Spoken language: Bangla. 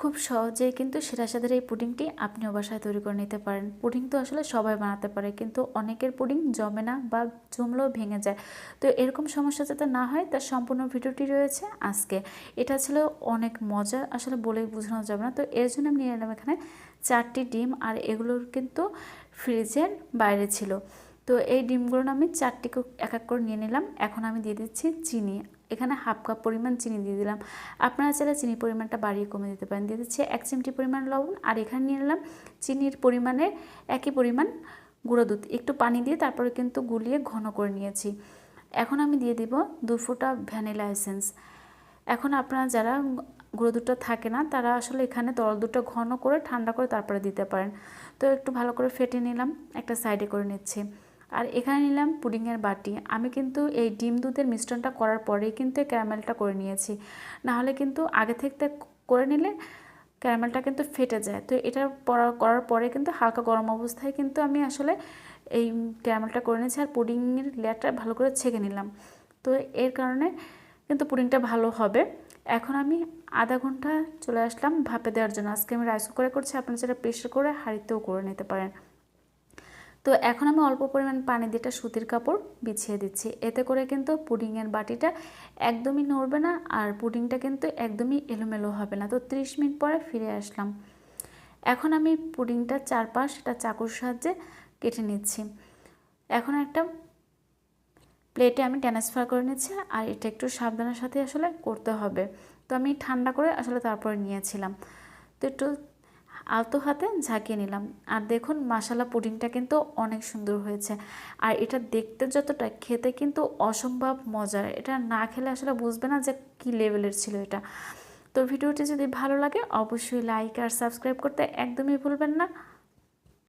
খুব সহজেই কিন্তু সেরা স্বাদের এই পুডিংটি আপনিও বাসায় তৈরি করে নিতে পারেন। পুডিং তো আসলে সবাই বানাতে পারে, কিন্তু অনেকের পুডিং জমে না বা জমলেও ভেঙে যায়। তো এরকম সমস্যা যাতে না হয় তার সম্পূর্ণ ভিডিওটি রয়েছে আজকে। এটা ছিল অনেক মজা, আসলে বলেই বোঝানো যাবে না। তো এর জন্য আমি নিয়ে এলাম এখানে 4টি ডিম, আর এগুলোর কিন্তু ফ্রিজের বাইরে ছিল। তো এই ডিমগুলো আমি 4টি এক এক করে নিয়ে নিলাম। এখন আমি দিয়ে দিচ্ছি চিনি। এখানে হাফ কাপ পরিমাণ চিনি দিয়ে দিলাম। আপনারা চাইলে চিনির পরিমাণটা বাড়িয়ে কমে দিতে পারেন। দিয়ে দিচ্ছি 1 চিমটি পরিমাণ লবণ, আর এখানে নিয়ে নিলাম চিনির পরিমাণের একই পরিমাণ গুঁড়ো দুধ। একটু পানি দিয়ে তারপরে কিন্তু গুলিয়ে ঘন করে নিয়েছি। এখন আমি দিয়ে দিব 2 ফোঁটা ভ্যানিলা এসেন্স। এখন আপনারা যারা গুঁড়ো দুধটা থাকে না তারা আসলে এখানে তরল দুধটা ঘন করে ঠান্ডা করে তারপরে দিতে পারেন। তো একটু ভালো করে ফেটে নিলাম, একটা সাইডে করে নিচ্ছি। আর এখানে নিলাম পুডিংয়ের বাটি। আমি কিন্তু এই ডিম দুধের মিশ্রণটা করার পরেই কিন্তু ক্যারামেলটা করে নিয়েছি, নাহলে কিন্তু আগে থেকে করে নিলে ক্যারামেলটা কিন্তু ফেটে যায়। তো এটা করার পরে কিন্তু হালকা গরম অবস্থায় কিন্তু আমি আসলে এই ক্যারামেলটা করে নিয়েছি, আর পুডিংয়ের লেয়ারটা ভালো করে ছেঁকে নিলাম। তো এর কারণে কিন্তু পুডিংটা ভালো হবে। এখন আমি আধা ঘন্টা চলে আসলাম ভাপে দেওয়ার জন্য। আজকে আমি রাইস কুকারে করছি, আপনারা সেটা প্রেসার করে হাঁড়িতেও করে নিতে পারেন। তো এখন আমি অল্প পরিমাণ পানি দিয়ে একটা সুতির কাপড় বিছিয়ে দিচ্ছি। এতে করে কিন্তু পুডিংয়ের বাটিটা একদমই নড়বে না, আর পুডিংটা কিন্তু একদমই এলোমেলো হবে না। তো 30 মিনিট পরে ফিরে আসলাম। এখন আমি পুডিংটা চারপাশ এটা চাকুর সাহায্যে কেটে নিচ্ছি। এখন একটা প্লেটে আমি ট্রান্সফার করে নিচ্ছি, আর এটা একটু সাবধানের সাথে আসলে করতে হবে। তো আমি ঠান্ডা করে আসলে তারপরে নিয়েছিলাম। তো একটু আলতো হাতে ঝাঁকিয়ে নিলাম। আর দেখুন মাশাআল্লাহ পুডিংটা কিন্তু অনেক সুন্দর হয়েছে। আর এটা দেখতে যতটা, খেতে কিন্তু অসম্ভব মজার। এটা না খেলে আসলে বুঝবে না যে কী লেভেলের ছিল এটা। তো ভিডিওটি যদি ভালো লাগে অবশ্যই লাইক আর সাবস্ক্রাইব করতে একদমই ভুলবেন না।